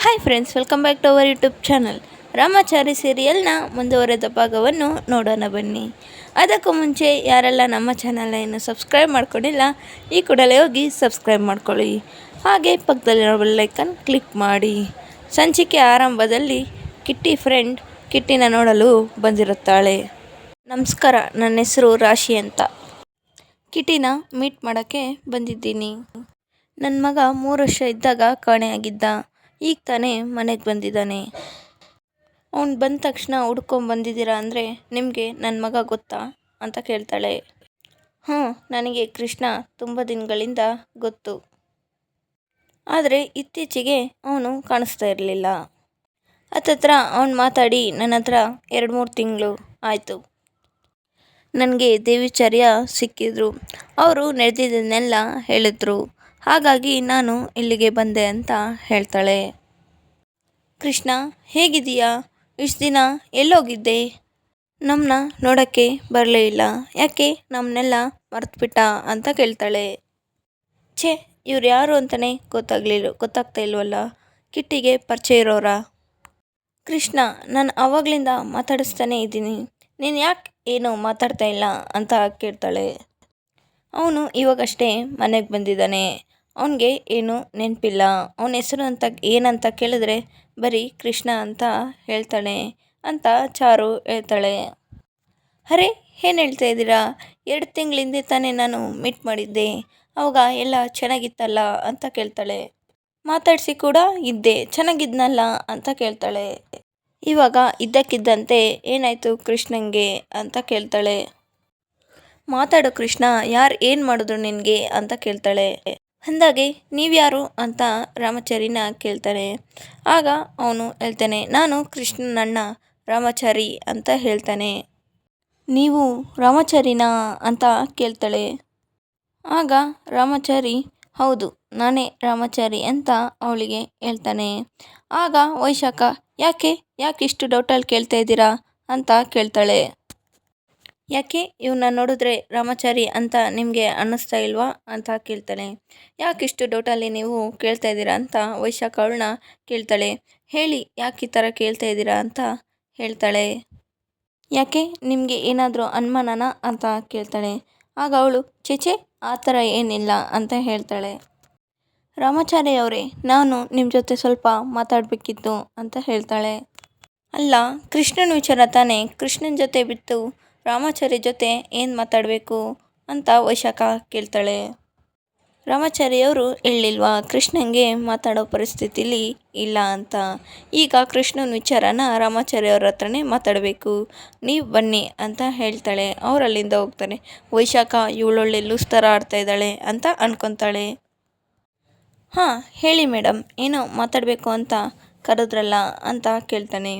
Hi friends, welcome back to our YouTube channel. Ramachari ಸೀರಿಯಲ್ನ ಮುಂದುವರೆದ ಭಾಗವನ್ನು ನೋಡೋಣ ಬನ್ನಿ. ಅದಕ್ಕೂ ಮುಂಚೆ ಯಾರೆಲ್ಲ ನಮ್ಮ ಚಾನಲ್ನ ಇನ್ನು ಸಬ್ಸ್ಕ್ರೈಬ್ ಮಾಡ್ಕೊಂಡಿಲ್ಲ, ಈ ಕೂಡಲೇ ಹೋಗಿ ಸಬ್ಸ್ಕ್ರೈಬ್ ಮಾಡ್ಕೊಳ್ಳಿ. ಹಾಗೆ ಪಕ್ಕದಲ್ಲಿರೋ ಬೆಲ್ ಐಕನ್ ಕ್ಲಿಕ್ ಮಾಡಿ. ಸಂಚಿಕೆ ಆರಂಭದಲ್ಲಿ ಕಿಟ್ಟಿ ಫ್ರೆಂಡ್ ಕಿಟ್ಟಿನ ನೋಡಲು ಬಂದಿರುತ್ತಾಳೆ. ನಮಸ್ಕಾರ, ನನ್ನ ಹೆಸರು ರಾಶಿ ಅಂತ. ಕಿಟ್ಟಿನ ಮೀಟ್ ಮಾಡೋಕ್ಕೆ ಬಂದಿದ್ದೀನಿ. ನನ್ನ ಮಗ 3 ವರ್ಷ ಇದ್ದಾಗ ಕಾಣೆಯಾಗಿದ್ದ. ಈಗ ತಾನೇ ಮನೆಗೆ ಬಂದಿದ್ದಾನೆ. ಅವ್ನು ಬಂದ ತಕ್ಷಣ ಹುಡ್ಕೊಂಬಂದಿದ್ದೀರಾ ಅಂದರೆ ನಿಮಗೆ ನನ್ನ ಮಗ ಗೊತ್ತಾ ಅಂತ ಕೇಳ್ತಾಳೆ. ನನಗೆ ಕೃಷ್ಣ ತುಂಬ ದಿನಗಳಿಂದ ಗೊತ್ತು. ಆದರೆ ಇತ್ತೀಚೆಗೆ ಅವನು ಕಾಣಿಸ್ತಾ ಇರಲಿಲ್ಲ. ಹತ್ತತ್ರ ಅವನು ಮಾತಾಡಿ ನನ್ನ ಹತ್ರ 2-3 ತಿಂಗಳು ಆಯಿತು. ನನಗೆ ದೇವಿಚಾರ್ಯ ಸಿಕ್ಕಿದ್ರು. ಅವರು ನಡೆದಿದ್ದನ್ನೆಲ್ಲ ಹೇಳಿದ್ರು. ಹಾಗಾಗಿ ನಾನು ಇಲ್ಲಿಗೆ ಬಂದೆ ಅಂತ ಹೇಳ್ತಾಳೆ. ಕೃಷ್ಣ, ಹೇಗಿದೀಯಾ? ಇಷ್ಟು ದಿನ ಎಲ್ಲೋಗಿದ್ದೆ? ನಮ್ಮನ್ನ ನೋಡೋಕ್ಕೆ ಬರಲೇ ಇಲ್ಲ, ಯಾಕೆ ನಮ್ಮನ್ನೆಲ್ಲ ಮರೆತುಬಿಟ್ಟ ಅಂತ ಕೇಳ್ತಾಳೆ. ಇವ್ರು ಯಾರು ಅಂತಲೇ ಗೊತ್ತಾಗ್ತಾ ಇಲ್ವಲ್ಲ. ಕಿಟ್ಟಿಗೆ ಪರಿಚಯ ಇರೋರಾ? ಕೃಷ್ಣ, ನಾನು ಆವಾಗಲಿಂದ ಮಾತಾಡಿಸ್ತಾನೇ ಇದ್ದೀನಿ, ನೀನು ಯಾಕೆ ಏನೂ ಮಾತಾಡ್ತಾ ಇಲ್ಲ ಅಂತ ಕೇಳ್ತಾಳೆ. ಅವನು ಇವಾಗಷ್ಟೇ ಮನೆಗೆ ಬಂದಿದ್ದಾನೆ. ಅವನಿಗೆ ಏನೂ ನೆನಪಿಲ್ಲ. ಅವನ ಹೆಸರು ಏನಂತ ಕೇಳಿದ್ರೆ ಬರೀ ಕೃಷ್ಣ ಅಂತ ಹೇಳ್ತಾನೆ ಅಂತ ಚಾರು ಹೇಳ್ತಾಳೆ. ಅರೆ, ಏನು ಹೇಳ್ತಾ ಇದ್ದೀರಾ? 2 ತಿಂಗಳ ಹಿಂದೆ ತಾನೇ ನಾನು ಮೀಟ್ ಮಾಡಿದ್ದೆ. ಅವಾಗ ಎಲ್ಲ ಚೆನ್ನಾಗಿತ್ತಲ್ಲ ಅಂತ ಕೇಳ್ತಾಳೆ. ಮಾತಾಡಿಸಿ ಕೂಡ ಇದ್ದೆ, ಚೆನ್ನಾಗಿದ್ನಲ್ಲ ಅಂತ ಕೇಳ್ತಾಳೆ. ಇವಾಗ ಇದ್ದಕ್ಕಿದ್ದಂತೆ ಏನಾಯಿತು ಕೃಷ್ಣಂಗೆ ಅಂತ ಕೇಳ್ತಾಳೆ. ಮಾತಾಡು ಕೃಷ್ಣ, ಯಾರು ಏನು ಮಾಡಿದ್ರು ನಿನಗೆ ಅಂತ ಕೇಳ್ತಾಳೆ. ಅಂದಾಗೆ ನೀವ್ಯಾರು ಅಂತ ರಾಮಾಚಾರಿನ ಕೇಳ್ತಾನೆ. ಆಗ ಅವನು ಹೇಳ್ತಾನೆ, ನಾನು ಕೃಷ್ಣನಣ್ಣ ರಾಮಾಚಾರಿ ಅಂತ ಹೇಳ್ತಾನೆ. ನೀವು ರಾಮಾಚಾರಿನಾ ಅಂತ ಕೇಳ್ತಾಳೆ. ಆಗ ರಾಮಾಚಾರಿ, ಹೌದು ನಾನೇ ರಾಮಾಚಾರಿ ಅಂತ ಅವಳಿಗೆ ಹೇಳ್ತಾನೆ. ಆಗ ವೈಶಾಖ, ಯಾಕೆ ಇಷ್ಟು ಡೌಟಲ್ಲಿ ಕೇಳ್ತಾ ಇದ್ದೀರಾ ಅಂತ ಕೇಳ್ತಾಳೆ. ಯಾಕೆ ಇವನ್ನ ನೋಡಿದ್ರೆ ರಾಮಾಚಾರಿ ಅಂತ ನಿಮಗೆ ಅನ್ನಿಸ್ತಾ ಇಲ್ವಾ ಅಂತ ಕೇಳ್ತಾನೆ. ಯಾಕಿಷ್ಟು ಡೌಟಲ್ಲಿ ನೀವು ಕೇಳ್ತಾ ಇದ್ದೀರಾ ಅಂತ ವೈಶಾಖ ಅವಳನ್ನ ಕೇಳ್ತಾಳೆ. ಹೇಳಿ, ಯಾಕೆ ಈ ಥರ ಕೇಳ್ತಾ ಇದ್ದೀರಾ ಅಂತ ಹೇಳ್ತಾಳೆ. ಯಾಕೆ ನಿಮಗೆ ಏನಾದರೂ ಅನುಮಾನನಾ ಅಂತ ಕೇಳ್ತಾಳೆ. ಆಗ ಅವಳು, ಆ ಥರ ಏನಿಲ್ಲ ಅಂತ ಹೇಳ್ತಾಳೆ. ರಾಮಾಚಾರಿ ಅವರೇ, ನಾನು ನಿಮ್ಮ ಜೊತೆ ಸ್ವಲ್ಪ ಮಾತಾಡಬೇಕಿತ್ತು ಅಂತ ಹೇಳ್ತಾಳೆ. ಅಲ್ಲ, ಕೃಷ್ಣನ ವಿಚಾರ ತಾನೇ, ಕೃಷ್ಣನ ಜೊತೆ ಬಿಟ್ಟು ರಾಮಾಚಾರಿ ಜೊತೆ ಏನು ಮಾತಾಡಬೇಕು ಅಂತ ವೈಶಾಖ ಕೇಳ್ತಾಳೆ. ರಾಮಾಚಾರಿಯವರು ಹೇಳಿಲ್ವಾ ಕೃಷ್ಣಂಗೆ ಮಾತಾಡೋ ಪರಿಸ್ಥಿತಿಲಿ ಇಲ್ಲ ಅಂತ. ಈಗ ಕೃಷ್ಣನ ವಿಚಾರನ ರಾಮಾಚಾರಿಯವ್ರ ಹತ್ರನೇ ಮಾತಾಡಬೇಕು, ನೀವು ಬನ್ನಿ ಅಂತ ಹೇಳ್ತಾಳೆ. ಅವರಲ್ಲಿಂದ ಹೋಗ್ತಾನೆ. ವೈಶಾಖ ಇವಳೊಳ್ಳೆ ಲೂಸ್ ಥರ ಆಡ್ತಾ ಇದ್ದಾಳೆ ಅಂತ ಅನ್ಕೊತಾಳೆ. ಹೇಳಿ ಮೇಡಮ್, ಏನೋ ಮಾತಾಡಬೇಕು ಅಂತ ಕರೆದ್ರಲ್ಲ ಅಂತ ಕೇಳ್ತಾನೆ.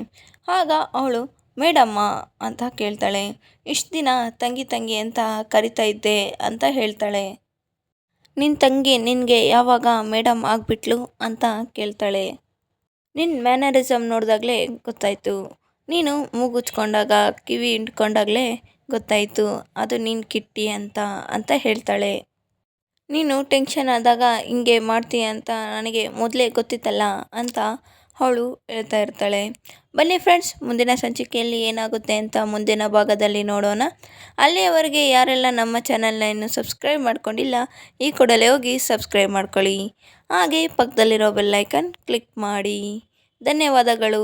ಆಗ ಅವಳು, ಮೇಡಮ್ಮ ಅಂತ ಕೇಳ್ತಾಳೆ. ಇಷ್ಟು ದಿನ ತಂಗಿ ಅಂತ ಕರಿತಾ ಇದ್ದೆ ಅಂತ ಹೇಳ್ತಾಳೆ. ನಿನ್ನ ತಂಗಿ ನಿನಗೆ ಯಾವಾಗ ಮೇಡಮ್ ಆಗಿಬಿಟ್ಲು ಅಂತ ಕೇಳ್ತಾಳೆ. ನಿನ್ನ ಮ್ಯಾನರಿಸಮ್ ನೋಡಿದಾಗಲೇ ಗೊತ್ತಾಯಿತು. ನೀನು ಮೂಗುಚ್ಕೊಂಡಾಗ ಕಿವಿ ಹಿಂಡ್ಕೊಂಡಾಗಲೇ ಗೊತ್ತಾಯಿತು ಅದು ನೀನು ಕಿಟ್ಟಿ ಅಂತ ಹೇಳ್ತಾಳೆ. ನೀನು ಟೆನ್ಷನ್ ಆದಾಗ ಹಿಂಗೆ ಮಾಡ್ತೀಯ ಅಂತ ನನಗೆ ಮೊದಲೇ ಗೊತ್ತಿತ್ತಲ್ಲ ಅಂತ ಅವಳು ಹೇಳ್ತಾ ಇರ್ತಾಳೆ. ಬನ್ನಿ ಫ್ರೆಂಡ್ಸ್, ಮುಂದಿನ ಸಂಚಿಕೆಯಲ್ಲಿ ಏನಾಗುತ್ತೆ ಅಂತ ಮುಂದಿನ ಭಾಗದಲ್ಲಿ ನೋಡೋಣ. ಅಲ್ಲಿಯವರೆಗೆ ಯಾರೆಲ್ಲ ನಮ್ಮ ಚಾನಲ್ನ ಇನ್ನೂ ಸಬ್ಸ್ಕ್ರೈಬ್ ಮಾಡ್ಕೊಂಡಿಲ್ಲ, ಈ ಕೂಡಲೇ ಹೋಗಿ ಸಬ್ಸ್ಕ್ರೈಬ್ ಮಾಡ್ಕೊಳ್ಳಿ. ಹಾಗೆ ಪಕ್ಕದಲ್ಲಿರೋ ಬೆಲ್ ಐಕನ್ ಕ್ಲಿಕ್ ಮಾಡಿ. ಧನ್ಯವಾದಗಳು.